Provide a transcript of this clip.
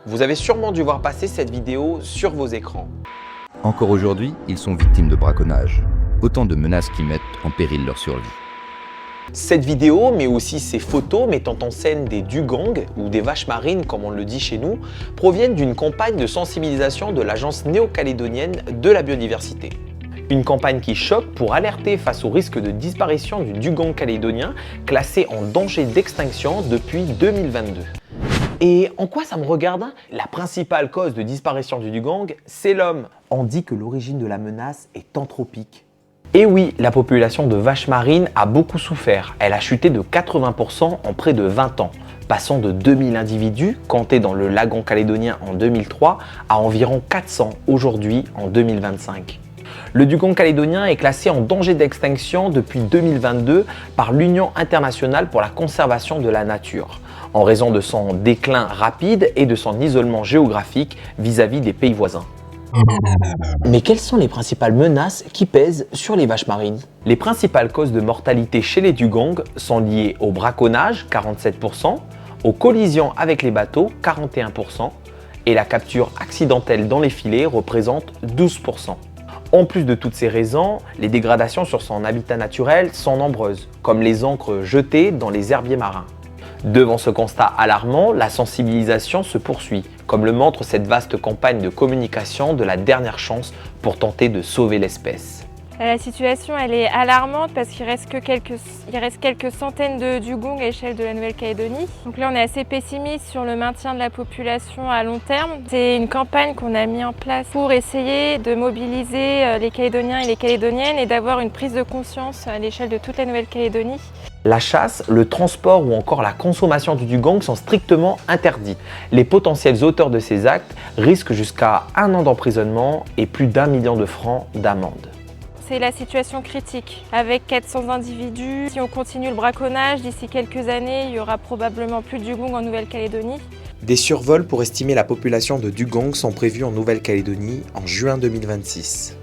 Vous avez sûrement dû voir passer cette vidéo sur vos écrans. Encore aujourd'hui, ils sont victimes de braconnage. Autant de menaces qui mettent en péril leur survie. Cette vidéo, mais aussi ces photos mettant en scène des dugongs ou des vaches marines comme on le dit chez nous, proviennent d'une campagne de sensibilisation de l'Agence néo-calédonienne de la biodiversité. Une campagne qui choque pour alerter face au risque de disparition du dugong calédonien, classé en danger d'extinction depuis 2022. Et en quoi ça me regarde? La principale cause de disparition du dugong, c'est l'homme. On dit que l'origine de la menace est anthropique. Et oui, la population de vaches marines a beaucoup souffert. Elle a chuté de 80% en près de 20 ans, passant de 2000 individus comptés dans le lagon calédonien en 2003 à environ 400 aujourd'hui en 2025. Le dugong calédonien est classé en danger d'extinction depuis 2022 par l'Union internationale pour la conservation de la nature, en raison de son déclin rapide et de son isolement géographique vis-à-vis des pays voisins. Mais quelles sont les principales menaces qui pèsent sur les vaches marines? Les principales causes de mortalité chez les dugongs sont liées au braconnage, 47%, aux collisions avec les bateaux, 41%, et la capture accidentelle dans les filets représente 12%. En plus de toutes ces raisons, les dégradations sur son habitat naturel sont nombreuses, comme les ancres jetées dans les herbiers marins. Devant ce constat alarmant, la sensibilisation se poursuit, comme le montre cette vaste campagne de communication de la dernière chance pour tenter de sauver l'espèce. La situation elle est alarmante parce qu'il reste quelques centaines de dugongs à l'échelle de la Nouvelle-Calédonie. Donc là on est assez pessimiste sur le maintien de la population à long terme. C'est une campagne qu'on a mis en place pour essayer de mobiliser les Calédoniens et les Calédoniennes et d'avoir une prise de conscience à l'échelle de toute la Nouvelle-Calédonie. La chasse, le transport ou encore la consommation du dugong sont strictement interdits. Les potentiels auteurs de ces actes risquent jusqu'à 1 an d'emprisonnement et plus d'1 million de francs d'amende. C'est la situation critique. Avec 400 individus, si on continue le braconnage, d'ici quelques années, il y aura probablement plus de dugong en Nouvelle-Calédonie. Des survols pour estimer la population de dugong sont prévus en Nouvelle-Calédonie en juin 2026.